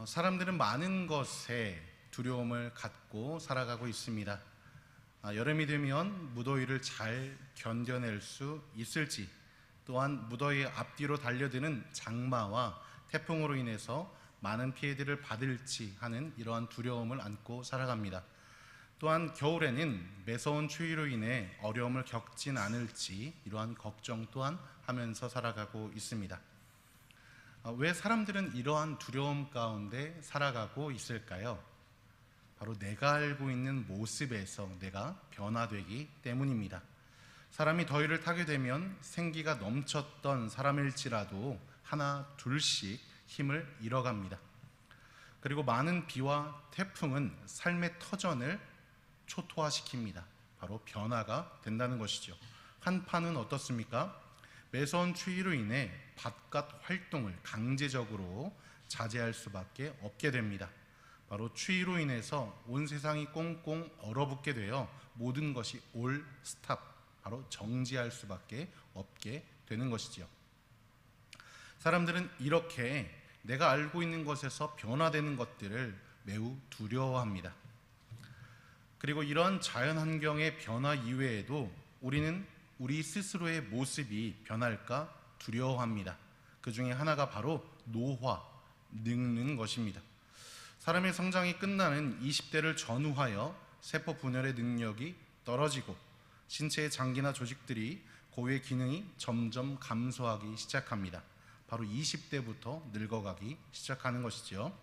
사람들은 많은 것에 두려움을 갖고 살아가고 있습니다. 여름이 되면 무더위를 잘 견뎌낼 수 있을지, 또한 무더위 앞뒤로 달려드는 장마와 태풍으로 인해서 많은 피해들을 받을지 하는 이러한 두려움을 안고 살아갑니다. 또한 겨울에는 매서운 추위로 인해 어려움을 겪진 않을지 이러한 걱정 또한 하면서 살아가고 있습니다. 왜 사람들은 이러한 두려움 가운데 살아가고 있을까요? 바로 내가 알고 있는 모습에서 내가 변화되기 때문입니다. 사람이 더위를 타게 되면 생기가 넘쳤던 사람일지라도 하나 둘씩 힘을 잃어갑니다. 그리고 많은 비와 태풍은 삶의 터전을 초토화시킵니다. 바로 변화가 된다는 것이죠. 한파는 어떻습니까? 매서운 추위로 인해 바깥 활동을 강제적으로 자제할 수밖에 없게 됩니다. 바로 추위로 인해서 온 세상이 꽁꽁 얼어붙게 되어 모든 것이 올 스탑, 바로 정지할 수밖에 없게 되는 것이지요. 사람들은 이렇게 내가 알고 있는 것에서 변화되는 것들을 매우 두려워합니다. 그리고 이런 자연환경의 변화 이외에도 우리는 우리 스스로의 모습이 변할까 두려워합니다. 그 중에 하나가 바로 노화, 늙는 것입니다. 사람의 성장이 끝나는 20대를 전후하여 세포 분열의 능력이 떨어지고 신체의 장기나 조직들이 고유의 기능이 점점 감소하기 시작합니다. 바로 20대부터 늙어가기 시작하는 것이죠.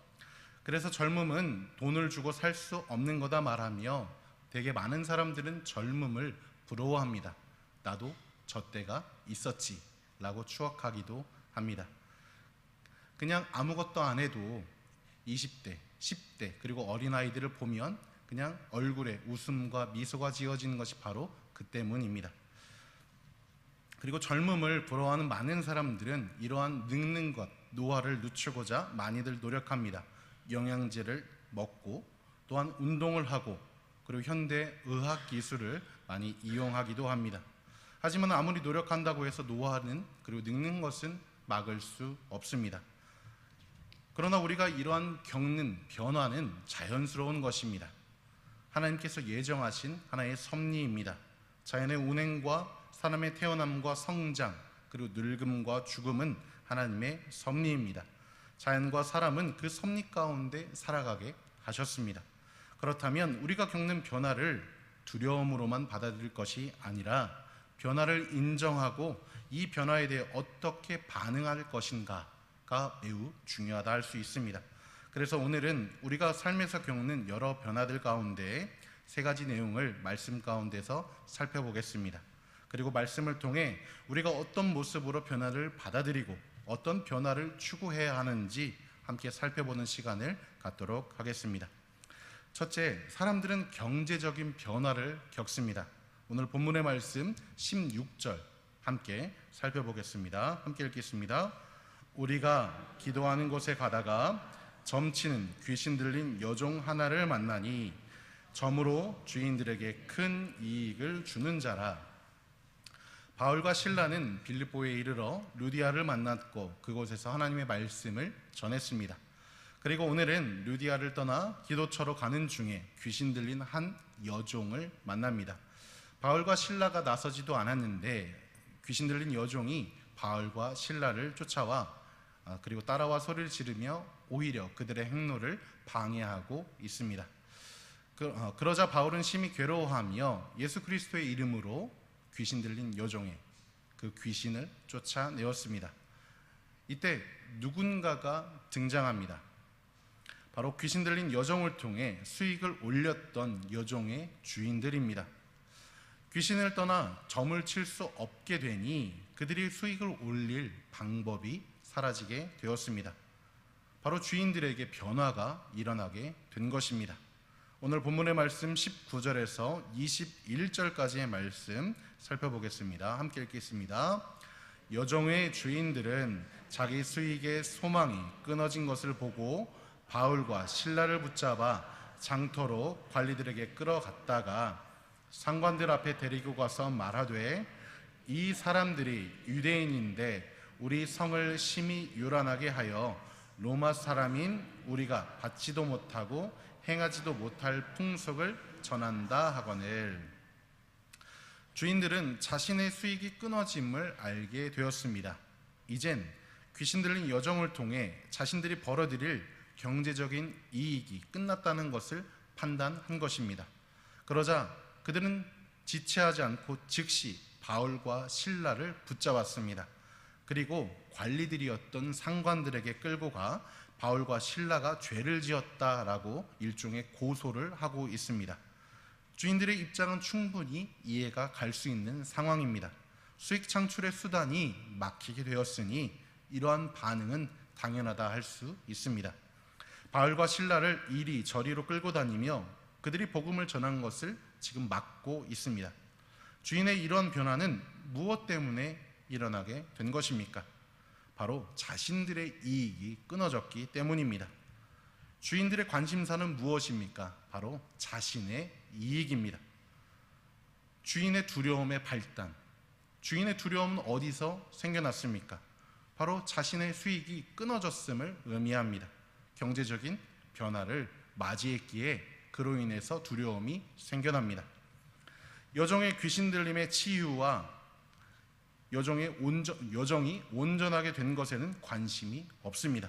그래서 젊음은 돈을 주고 살 수 없는 거다 말하며 되게 많은 사람들은 젊음을 부러워합니다. 나도 저 때가 있었지 라고 추억하기도 합니다. 그냥 아무것도 안 해도 20대, 10대 그리고 어린아이들을 보면 그냥 얼굴에 웃음과 미소가 지어지는 것이 바로 그 때문입니다. 그리고 젊음을 부러워하는 많은 사람들은 이러한 늙는 것, 노화를 늦추고자 많이들 노력합니다. 영양제를 먹고 또한 운동을 하고 그리고 현대 의학 기술을 많이 이용하기도 합니다. 하지만 아무리 노력한다고 해서 노화는 그리고 늙는 것은 막을 수 없습니다. 그러나 우리가 이러한 겪는 변화는 자연스러운 것입니다. 하나님께서 예정하신 하나의 섭리입니다. 자연의 운행과 사람의 태어남과 성장 그리고 늙음과 죽음은 하나님의 섭리입니다. 자연과 사람은 그 섭리 가운데 살아가게 하셨습니다. 그렇다면 우리가 겪는 변화를 두려움으로만 받아들일 것이 아니라 변화를 인정하고 이 변화에 대해 어떻게 반응할 것인가가 매우 중요하다 할 수 있습니다. 그래서 오늘은 우리가 삶에서 겪는 여러 변화들 가운데 세 가지 내용을 말씀 가운데서 살펴보겠습니다. 그리고 말씀을 통해 우리가 어떤 모습으로 변화를 받아들이고 어떤 변화를 추구해야 하는지 함께 살펴보는 시간을 갖도록 하겠습니다. 첫째, 사람들은 경제적인 변화를 겪습니다. 오늘 본문의 말씀 16절 함께 살펴보겠습니다. 함께 읽겠습니다. 우리가 기도하는 곳에 가다가 점치는 귀신 들린 여종 하나를 만나니 점으로 주인들에게 큰 이익을 주는 자라. 바울과 실라는 빌립보에 이르러 루디아를 만났고 그곳에서 하나님의 말씀을 전했습니다. 그리고 오늘은 루디아를 떠나 기도처로 가는 중에 귀신 들린 한 여종을 만납니다. 바울과 실라가 나서지도 않았는데 귀신 들린 여종이 바울과 실라를 쫓아와 그리고 따라와 소리를 지르며 오히려 그들의 행로를 방해하고 있습니다. 그러자 바울은 심히 괴로워하며 예수 그리스도의 이름으로 귀신 들린 여종의 그 귀신을 쫓아내었습니다. 이때 누군가가 등장합니다. 바로 귀신 들린 여종을 통해 수익을 올렸던 여종의 주인들입니다. 귀신을 떠나 점을 칠 수 없게 되니 그들이 수익을 올릴 방법이 사라지게 되었습니다. 바로 주인들에게 변화가 일어나게 된 것입니다. 오늘 본문의 말씀 19절에서 21절까지의 말씀 살펴보겠습니다. 함께 읽겠습니다. 여종의 주인들은 자기 수익의 소망이 끊어진 것을 보고 바울과 실라를 붙잡아 장터로 관리들에게 끌어갔다가 상관들 앞에 데리고 가서 말하되 이 사람들이 유대인인데 우리 성을 심히 요란하게 하여 로마 사람인 우리가 받지도 못하고 행하지도 못할 풍속을 전한다 하거늘. 주인들은 자신의 수익이 끊어짐을 알게 되었습니다. 이젠 귀신 들린 여정을 통해 자신들이 벌어들일 경제적인 이익이 끝났다는 것을 판단한 것입니다. 그러자 그들은 지체하지 않고 즉시 바울과 실라를 붙잡았습니다. 그리고 관리들이었던 상관들에게 끌고 가 바울과 실라가 죄를 지었다라고 일종의 고소를 하고 있습니다. 주인들의 입장은 충분히 이해가 갈 수 있는 상황입니다. 수익 창출의 수단이 막히게 되었으니 이러한 반응은 당연하다 할 수 있습니다. 바울과 실라를 이리 저리로 끌고 다니며 그들이 복음을 전한 것을 지금 막고 있습니다. 주인의 이런 변화는 무엇 때문에 일어나게 된 것입니까? 바로 자신들의 이익이 끊어졌기 때문입니다. 주인들의 관심사는 무엇입니까? 바로 자신의 이익입니다. 주인의 두려움의 발단, 주인의 두려움은 어디서 생겨났습니까? 바로 자신의 수익이 끊어졌음을 의미합니다. 경제적인 변화를 맞이했기에 그로 인해서 두려움이 생겨납니다. 여종의 귀신 들림의 치유와 여종이 온전하게 된 것에는 관심이 없습니다.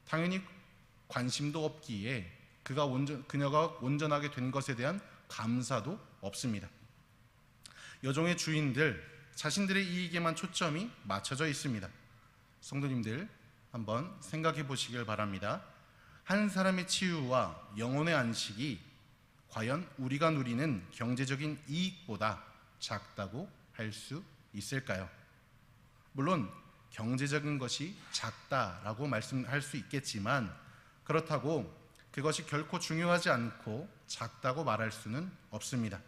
당연히 관심도 없기에 그녀가 온전하게 된 것에 대한 감사도 없습니다. 여종의 주인들 자신들의 이익에만 초점이 맞춰져 있습니다. 성도님들 한번 생각해 보시길 바랍니다. 한 사람의 치유와 영혼의 안식이 과연 우리가 누리는 경제적인 이익보다 작다고 할 수 있을까요? 물론 경제적인 것이 작다라고 말씀할 수 있겠지만 그렇다고 그것이 결코 중요하지 않고 작다고 말할 수는 없습니다.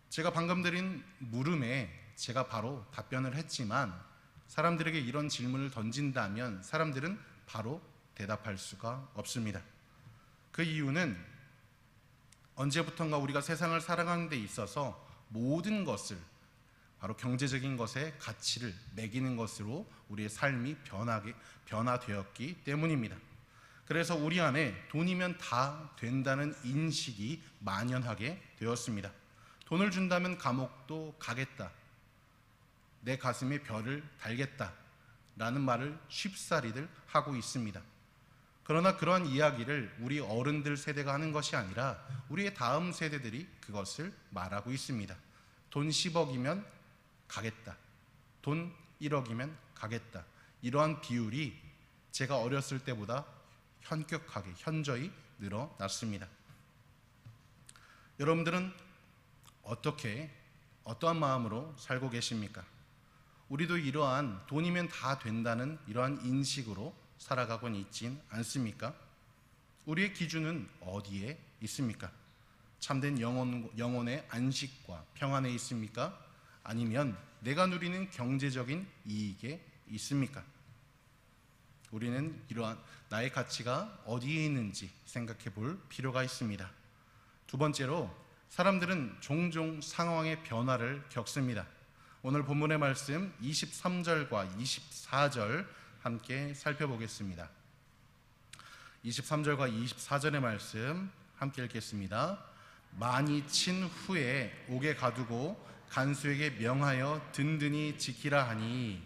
제가 방금 드린 물음에 제가 바로 답변을 했지만 사람들에게 이런 질문을 던진다면 사람들은 바로 대답할 수가 없습니다. 그 이유는 언제부턴가 우리가 세상을 살아가는 데 있어서 모든 것을 바로 경제적인 것에 가치를 매기는 것으로 우리의 삶이 변화되었기 때문입니다. 그래서 우리 안에 돈이면 다 된다는 인식이 만연하게 되었습니다. 돈을 준다면 감옥도 가겠다. 내 가슴에 별을 달겠다. 라는 말을 쉽사리들 하고 있습니다. 그러나 그러한 이야기를 우리 어른들 세대가 하는 것이 아니라 우리의 다음 세대들이 그것을 말하고 있습니다. 돈 10억이면 가겠다. 돈 1억이면 가겠다. 이러한 비율이 제가 어렸을 때보다 현격하게 현저히 늘어났습니다. 여러분들은 어떠한 마음으로 살고 계십니까? 우리도 이러한 돈이면 다 된다는 이러한 인식으로 살아가곤 있진 않습니까? 우리의 기준은 어디에 있습니까? 참된 영혼의 안식과 평안에 있습니까? 아니면 내가 누리는 경제적인 이익에 있습니까? 우리는 이러한 나의 가치가 어디에 있는지 생각해 볼 필요가 있습니다. 두 번째로 사람들은 종종 상황의 변화를 겪습니다. 오늘 본문의 말씀 23절과 24절 함께 살펴보겠습니다. 23절과 24절의 말씀 함께 읽겠습니다. 많이 친 후에 옥에 가두고 간수에게 명하여 든든히 지키라 하니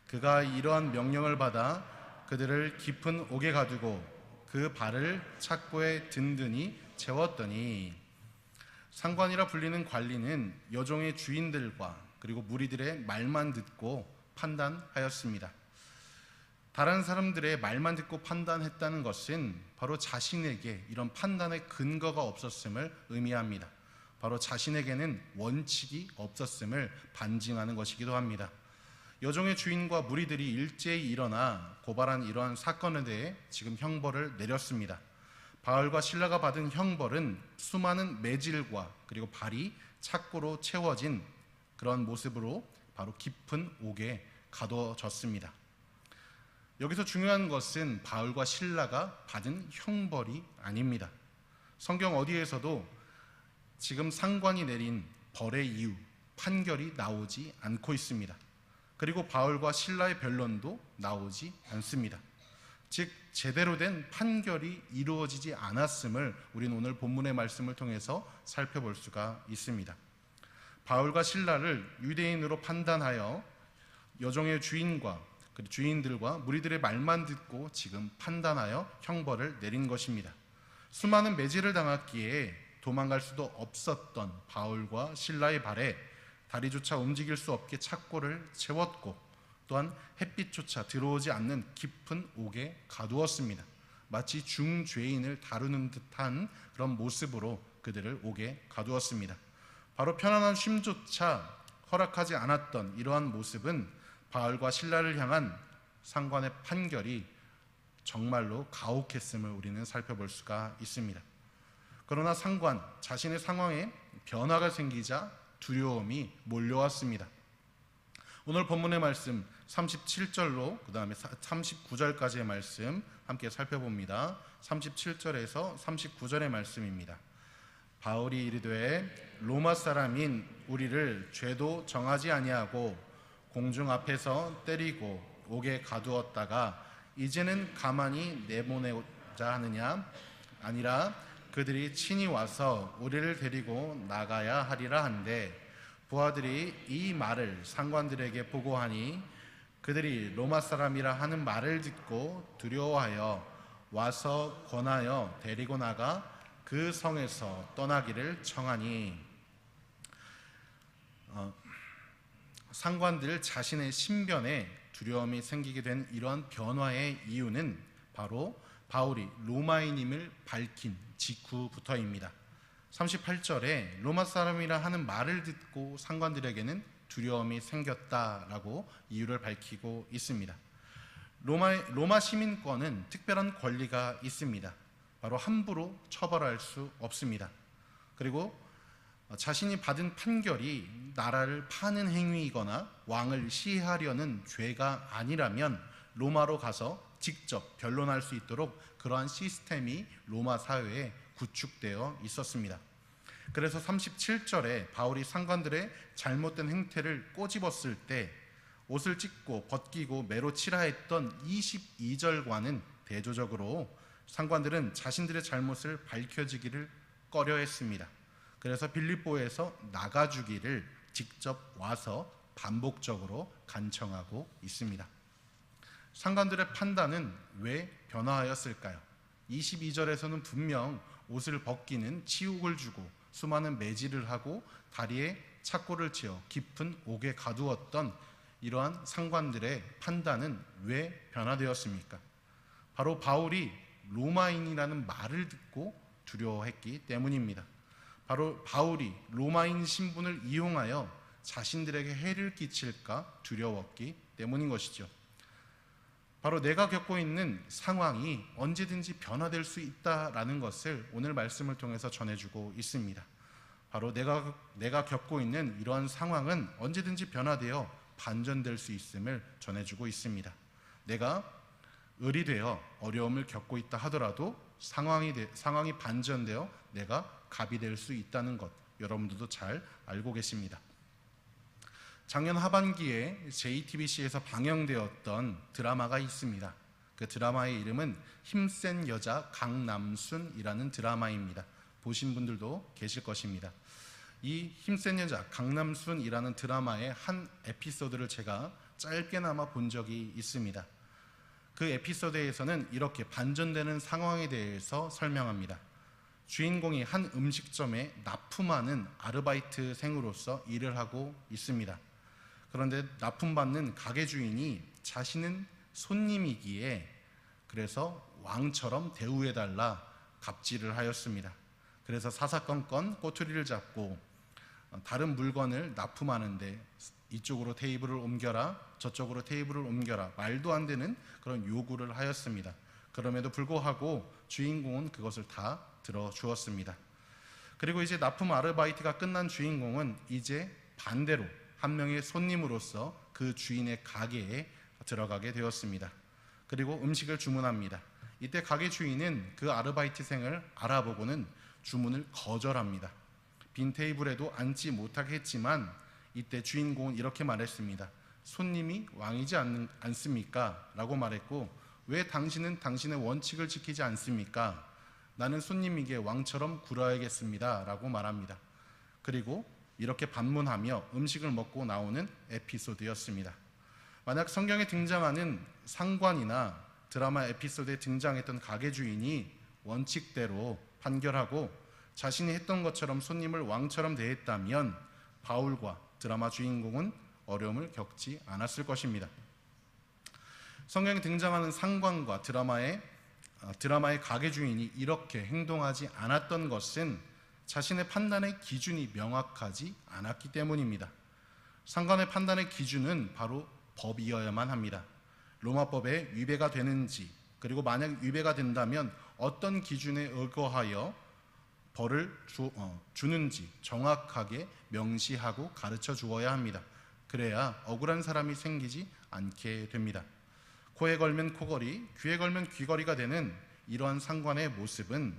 그가 이러한 명령을 받아 그들을 깊은 옥에 가두고 그 발을 착고에 든든히 채웠더니 상관이라 불리는 관리는 여종의 주인들과 그리고 무리들의 말만 듣고 판단하였습니다. 다른 사람들의 말만 듣고 판단했다는 것은 바로 자신에게 이런 판단의 근거가 없었음을 의미합니다. 바로 자신에게는 원칙이 없었음을 반증하는 것이기도 합니다. 여종의 주인과 무리들이 일제히 일어나 고발한 이러한 사건에 대해 지금 형벌을 내렸습니다. 바울과 실라가 받은 형벌은 수많은 매질과 그리고 발이 착고로 채워진 그런 모습으로 바로 깊은 옥에 가둬졌습니다. 여기서 중요한 것은 바울과 실라가 받은 형벌이 아닙니다. 성경 어디에서도 지금 상관이 내린 벌의 이유, 판결이 나오지 않고 있습니다. 그리고 바울과 신라의 변론도 나오지 않습니다. 즉 제대로 된 판결이 이루어지지 않았음을 우리는 오늘 본문의 말씀을 통해서 살펴볼 수가 있습니다. 바울과 신라를 유대인으로 판단하여 여종의 주인들과 무리들의 말만 듣고 지금 판단하여 형벌을 내린 것입니다. 수많은 매질을 당했기에 도망갈 수도 없었던 바울과 신라의 발에 다리조차 움직일 수 없게 착고를 채웠고 또한 햇빛조차 들어오지 않는 깊은 옥에 가두었습니다. 마치 중죄인을 다루는 듯한 그런 모습으로 그들을 옥에 가두었습니다. 바로 편안한 쉼조차 허락하지 않았던 이러한 모습은 바울과 신라를 향한 상관의 판결이 정말로 가혹했음을 우리는 살펴볼 수가 있습니다. 그러나 상관 자신의 상황에 변화가 생기자 두려움이 몰려왔습니다. 오늘 본문의 말씀 37절로 그 다음에 39절까지의 말씀 함께 살펴봅니다. 37절에서 39절의 말씀입니다. 바울이 이르되 로마 사람인 우리를 죄도 정하지 아니하고 공중 앞에서 때리고 옥에 가두었다가 이제는 가만히 내보내고자 하느냐? 아니라 그들이 친히 와서 우리를 데리고 나가야 하리라 한데 부하들이 이 말을 상관들에게 보고하니 그들이 로마 사람이라 하는 말을 듣고 두려워하여 와서 권하여 데리고 나가 그 성에서 떠나기를 청하니 상관들 자신의 신변에 두려움이 생기게 된 이러한 변화의 이유는 바로 바울이 로마인임을 밝힌 직후부터입니다. 38절에 로마 사람이라 하는 말을 듣고 상관들에게는 두려움이 생겼다라고 이유를 밝히고 있습니다. 로마 시민권은 특별한 권리가 있습니다. 바로 함부로 처벌할 수 없습니다. 그리고 자신이 받은 판결이 나라를 파는 행위이거나 왕을 시해하려는 죄가 아니라면 로마로 가서 직접 변론할 수 있도록 그러한 시스템이 로마 사회에 구축되어 있었습니다. 그래서 37절에 바울이 상관들의 잘못된 행태를 꼬집었을 때 옷을 찢고 벗기고 매로 치라 했던 22절과는 대조적으로 상관들은 자신들의 잘못을 밝혀지기를 꺼려했습니다. 그래서 빌립보에서 나가주기를 직접 와서 반복적으로 간청하고 있습니다. 상관들의 판단은 왜 변화하였을까요? 22절에서는 분명 옷을 벗기는 치욕을 주고 수많은 매질을 하고 다리에 착고를 채워 깊은 옥에 가두었던 이러한 상관들의 판단은 왜 변화되었습니까? 바로 바울이 로마인이라는 말을 듣고 두려워했기 때문입니다. 바로 바울이 로마인 신분을 이용하여 자신들에게 해를 끼칠까 두려웠기 때문인 것이죠. 바로 내가 겪고 있는 상황이 언제든지 변화될 수 있다라는 것을 오늘 말씀을 통해서 전해주고 있습니다. 바로 내가 겪고 있는 이러한 상황은 언제든지 변화되어 반전될 수 있음을 전해주고 있습니다. 내가 을이 되어 어려움을 겪고 있다 하더라도 상황이 반전되어 내가 갑이 될 수 있다는 것, 여러분들도 잘 알고 계십니다. 작년 하반기에 JTBC에서 방영되었던 드라마가 있습니다. 그 드라마의 이름은 힘센 여자 강남순이라는 드라마입니다. 보신 분들도 계실 것입니다. 이 힘센 여자 강남순이라는 드라마의 한 에피소드를 제가 짧게나마 본 적이 있습니다. 그 에피소드에서는 이렇게 반전되는 상황에 대해서 설명합니다. 주인공이 한 음식점에 납품하는 아르바이트생으로서 일을 하고 있습니다. 그런데 납품받는 가게 주인이 자신은 손님이기에 그래서 왕처럼 대우해달라 갑질을 하였습니다. 그래서 사사건건 꼬투리를 잡고 다른 물건을 납품하는데 이쪽으로 테이블을 옮겨라, 저쪽으로 테이블을 옮겨라, 말도 안 되는 그런 요구를 하였습니다. 그럼에도 불구하고 주인공은 그것을 다 들어주었습니다. 그리고 이제 납품 아르바이트가 끝난 주인공은 이제 반대로 한 명의 손님으로서 그 주인의 가게에 들어가게 되었습니다. 그리고 음식을 주문합니다. 이때 가게 주인은 그 아르바이트생을 알아보고는 주문을 거절합니다. 빈 테이블에도 앉지 못하게 했지만 이때 주인공은 이렇게 말했습니다. 손님이 왕이지 않습니까? 라고 말했고, 왜 당신은 당신의 원칙을 지키지 않습니까? 나는 손님에게 왕처럼 굴어야겠습니다. 라고 말합니다. 그리고 이렇게 반문하며 음식을 먹고 나오는 에피소드였습니다. 만약 성경에 등장하는 상관이나 드라마 에피소드에 등장했던 가게 주인이 원칙대로 판결하고 자신이 했던 것처럼 손님을 왕처럼 대했다면 바울과 드라마 주인공은 어려움을 겪지 않았을 것입니다. 성경에 등장하는 상관과 드라마의 가게 주인이 이렇게 행동하지 않았던 것은 자신의 판단의 기준이 명확하지 않았기 때문입니다. 상관의 판단의 기준은 바로 법이어야만 합니다. 로마법에 위배가 되는지, 그리고 만약 위배가 된다면 어떤 기준에 의거하여 벌을 주는지 정확하게 명시하고 가르쳐 주어야 합니다. 그래야 억울한 사람이 생기지 않게 됩니다. 코에 걸면 코걸이, 귀에 걸면 귀걸이가 되는 이러한 상관의 모습은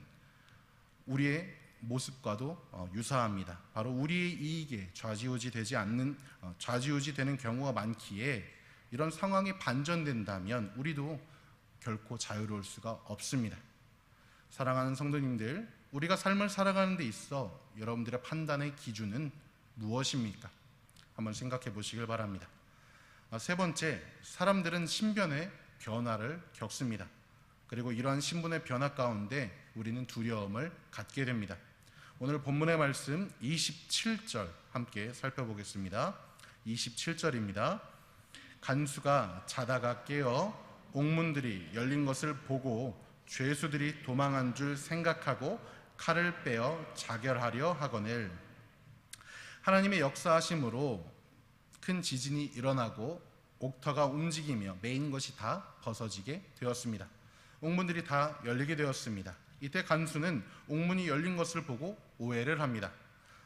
우리의 모습과도 유사합니다. 바로 우리의 이익에 좌지우지되는 경우가 많기에 이런 상황이 반전된다면 우리도 결코 자유로울 수가 없습니다. 사랑하는 성도님들, 우리가 삶을 살아가는 데 있어 여러분들의 판단의 기준은 무엇입니까? 한번 생각해 보시길 바랍니다. 세 번째, 사람들은 신변의 변화를 겪습니다. 그리고 이러한 신분의 변화 가운데 우리는 두려움을 갖게 됩니다. 오늘 본문의 말씀 27절 함께 살펴보겠습니다. 27절입니다. 간수가 자다가 깨어 옥문들이 열린 것을 보고 죄수들이 도망한 줄 생각하고 칼을 빼어 자결하려 하거늘. 하나님의 역사하심으로 큰 지진이 일어나고 옥터가 움직이며 메인 것이 다 벗어지게 되었습니다. 옥문들이 다 열리게 되었습니다. 이때 간수는 옥문이 열린 것을 보고 오해를 합니다.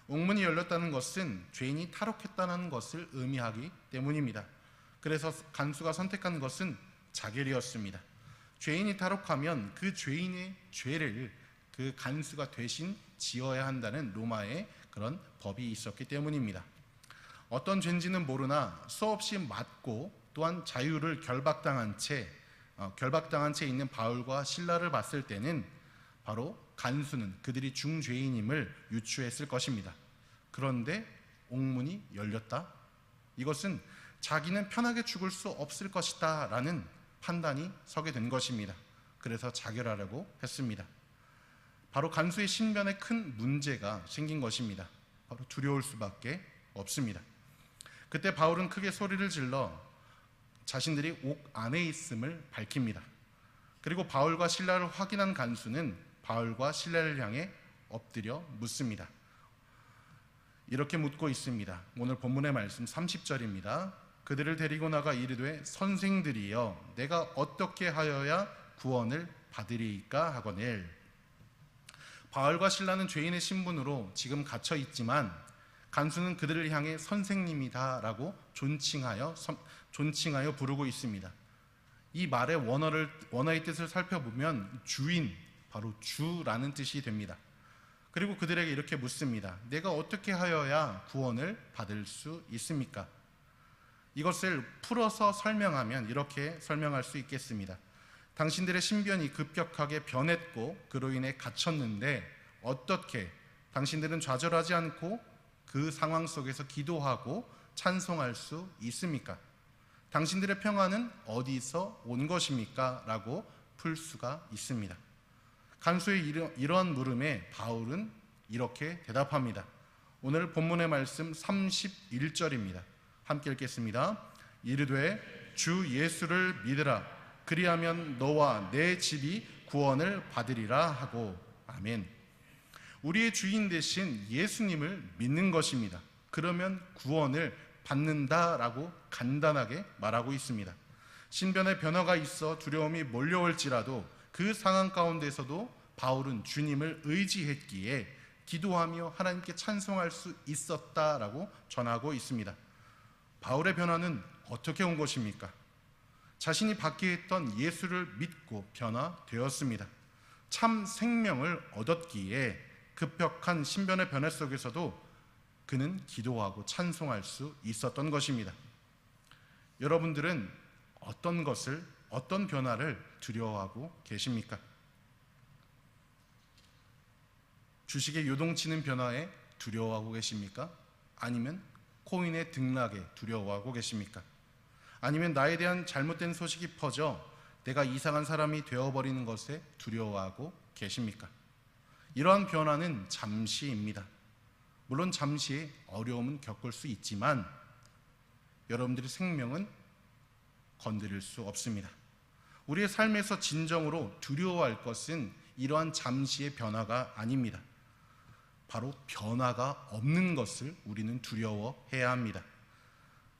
옥문이 열렸다는 것은 죄인이 탈옥했다는 것을 의미하기 때문입니다. 그래서 간수가 선택한 것은 자결이었습니다. 죄인이 탈옥하면 그 죄인의 죄를 그 간수가 대신 지어야 한다는 로마의 그런 법이 있었기 때문입니다. 어떤 죄인지는 모르나 수없이 맞고 또한 자유를 결박당한 채 있는 바울과 실라를 봤을 때는 바로 간수는 그들이 중죄인임을 유추했을 것입니다. 그런데 옥문이 열렸다? 이것은 자기는 편하게 죽을 수 없을 것이다 라는 판단이 서게 된 것입니다. 그래서 자결하려고 했습니다. 바로 간수의 신변에 큰 문제가 생긴 것입니다. 바로 두려울 수밖에 없습니다. 그때 바울은 크게 소리를 질러 자신들이 옥 안에 있음을 밝힙니다. 그리고 바울과 실라를 확인한 간수는 바울과 실라를 향해 엎드려 묻습니다. 이렇게 묻고 있습니다. 오늘 본문의 말씀 30절입니다. 그들을 데리고 나가 이르되 선생들이여 내가 어떻게 하여야 구원을 받으리이까 하거늘. 바울과 실라는 죄인의 신분으로 지금 갇혀 있지만 간수는 그들을 향해 선생님이다 라고 존칭하여 부르고 있습니다. 이 말의 원어의 뜻을 살펴보면 주인, 바로 주라는 뜻이 됩니다. 그리고 그들에게 이렇게 묻습니다. 내가 어떻게 하여야 구원을 받을 수 있습니까? 이것을 풀어서 설명하면 이렇게 설명할 수 있겠습니다. 당신들의 신변이 급격하게 변했고 그로 인해 갇혔는데 어떻게 당신들은 좌절하지 않고 그 상황 속에서 기도하고 찬송할 수 있습니까? 당신들의 평안은 어디서 온 것입니까? 라고 풀 수가 있습니다. 간수의 이러한 물음에 바울은 이렇게 대답합니다. 오늘 본문의 말씀 31절입니다. 함께 읽겠습니다. 이르되 주 예수를 믿으라. 그리하면 너와 내 집이 구원을 받으리라 하고. 아멘. 우리의 주인 되신 예수님을 믿는 것입니다. 그러면 구원을 받는다라고 간단하게 말하고 있습니다. 신변의 변화가 있어 두려움이 몰려올지라도 그 상황 가운데서도 바울은 주님을 의지했기에 기도하며 하나님께 찬송할 수 있었다라고 전하고 있습니다. 바울의 변화는 어떻게 온 것입니까? 자신이 받게 했던 예수를 믿고 변화되었습니다. 참 생명을 얻었기에 급격한 신변의 변화 속에서도 그는 기도하고 찬송할 수 있었던 것입니다. 여러분들은 어떤 것을, 어떤 변화를 두려워하고 계십니까? 주식의 요동치는 변화에 두려워하고 계십니까? 아니면 코인의 등락에 두려워하고 계십니까? 아니면 나에 대한 잘못된 소식이 퍼져 내가 이상한 사람이 되어버리는 것에 두려워하고 계십니까? 이러한 변화는 잠시입니다. 물론 잠시 어려움은 겪을 수 있지만 여러분들의 생명은 건드릴 수 없습니다. 우리의 삶에서 진정으로 두려워할 것은 이러한 잠시의 변화가 아닙니다. 바로 변화가 없는 것을 우리는 두려워해야 합니다.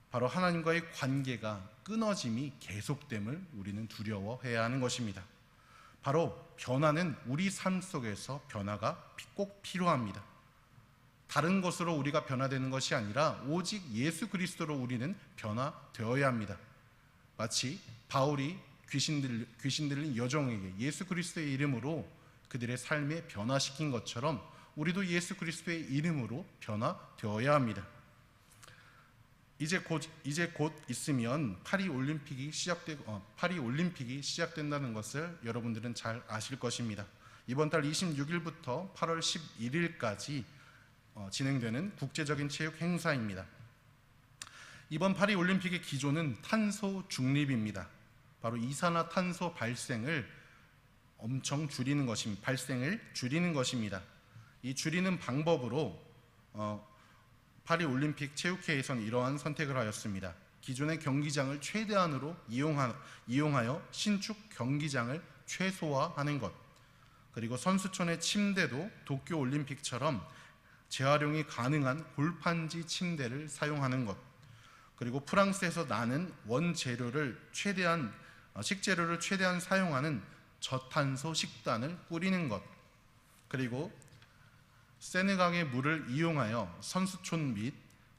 바로 하나님과의 관계가 끊어짐이 계속됨을 우리는 두려워해야 하는 것입니다. 바로 변화는 우리 삶 속에서 변화가 꼭 필요합니다. 다른 것으로 우리가 변화되는 것이 아니라 오직 예수 그리스도로 우리는 변화되어야 합니다. 마치 바울이 귀신 들린 여종에게 예수 그리스도의 이름으로 그들의 삶에 변화시킨 것처럼 우리도 예수 그리스도의 이름으로 변화되어야 합니다. 이제 곧 있으면 파리 올림픽이 시작된다는 것을 여러분들은 잘 아실 것입니다. 이번 달 26일부터 8월 11일까지 진행되는 국제적인 체육 행사입니다. 이번 파리 올림픽의 기조는 탄소 중립입니다. 바로 이산화탄소 발생을 줄이는 것입니다. 이 줄이는 방법으로 파리 올림픽 체육회에서는 이러한 선택을 하였습니다. 기존의 경기장을 최대한으로 이용하여 신축 경기장을 최소화하는 것, 그리고 선수촌의 침대도 도쿄 올림픽처럼 재활용이 가능한 골판지 침대를 사용하는 것, 그리고 프랑스에서 나는 식재료를 최대한 사용하는 저탄소 식단을 꾸리는 것, 그리고 세네강의 물을 이용하여 선수촌 및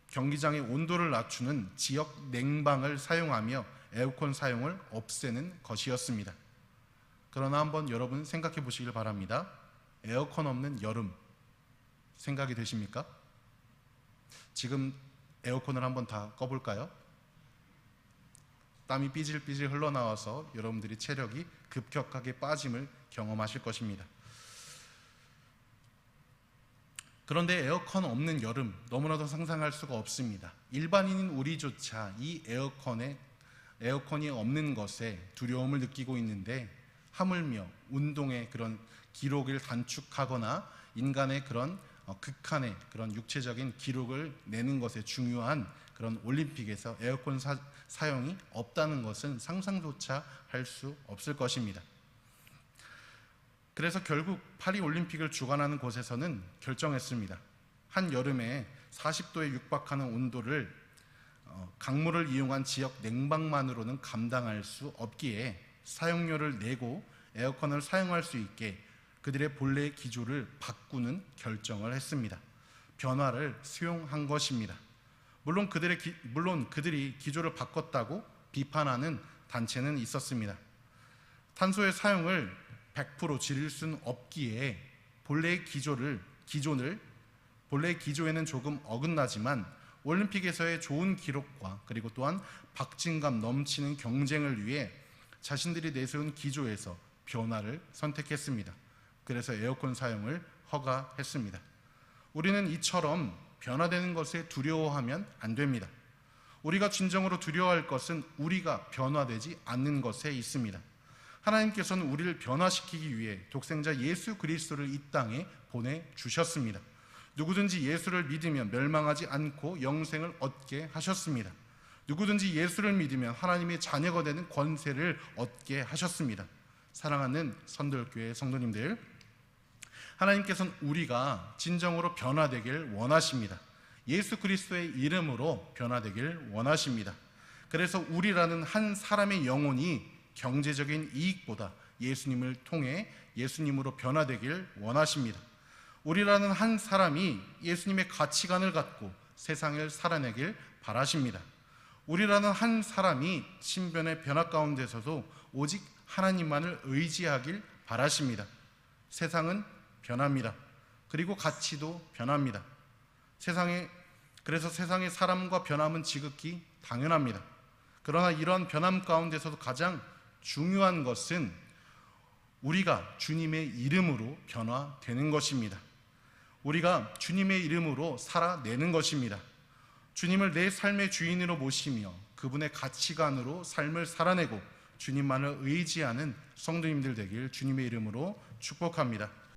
경기장의 온도를 낮추는 지역 냉방을 사용하며 에어컨 사용을 없애는 것이었습니다. 그러나 한번 여러분 생각해 보시길 바랍니다. 에어컨 없는 여름 생각이 되십니까? 지금 에어컨을 한번 다 꺼볼까요? 땀이 삐질삐질 흘러나와서 여러분들이 체력이 급격하게 빠짐을 경험하실 것입니다. 그런데 에어컨 없는 여름 너무나도 상상할 수가 없습니다. 일반인인 우리조차 이 에어컨이 없는 것에 두려움을 느끼고 있는데 하물며 운동의 그런 기록을 단축하거나 인간의 그런 극한의 그런 육체적인 기록을 내는 것에 중요한 그런 올림픽에서 에어컨 사용이 없다는 것은 상상조차 할 수 없을 것입니다. 그래서 결국 파리 올림픽을 주관하는 곳에서는 결정했습니다. 한여름에 40도에 육박하는 온도를 강물을 이용한 지역 냉방만으로는 감당할 수 없기에 사용료를 내고 에어컨을 사용할 수 있게 그들의 본래의 기조를 바꾸는 결정을 했습니다. 변화를 수용한 것입니다. 물론 그들이 기조를 바꿨다고 비판하는 단체는 있었습니다. 탄소의 사용을 100% 줄일 수는 없기에 본래의 기조에는 조금 어긋나지만 올림픽에서의 좋은 기록과 그리고 또한 박진감 넘치는 경쟁을 위해 자신들이 내세운 기조에서 변화를 선택했습니다. 그래서 에어컨 사용을 허가했습니다. 우리는 이처럼 변화되는 것에 두려워하면 안 됩니다. 우리가 진정으로 두려워할 것은 우리가 변화되지 않는 것에 있습니다. 하나님께서는 우리를 변화시키기 위해 독생자 예수 그리스도를 이 땅에 보내주셨습니다. 누구든지 예수를 믿으면 멸망하지 않고 영생을 얻게 하셨습니다. 누구든지 예수를 믿으면 하나님의 자녀가 되는 권세를 얻게 하셨습니다. 사랑하는 선들교회 성도님들, 하나님께서는 우리가 진정으로 변화되길 원하십니다. 예수 그리스도의 이름으로 변화되길 원하십니다. 그래서 우리라는 한 사람의 영혼이 경제적인 이익보다 예수님을 통해 예수님으로 변화되길 원하십니다. 우리라는 한 사람이 예수님의 가치관을 갖고 세상을 살아내길 바라십니다. 우리라는 한 사람이 신변의 변화 가운데서도 오직 하나님만을 의지하길 바라십니다. 세상은 변합니다. 그리고 가치도 변합니다. 그래서 세상의 사람과 변함은 지극히 당연합니다. 그러나 이런 변함 가운데서도 가장 중요한 것은 우리가 주님의 이름으로 변화되는 것입니다. 우리가 주님의 이름으로 살아내는 것입니다. 주님을 내 삶의 주인으로 모시며 그분의 가치관으로 삶을 살아내고 주님만을 의지하는 성도님들 되길 주님의 이름으로 축복합니다.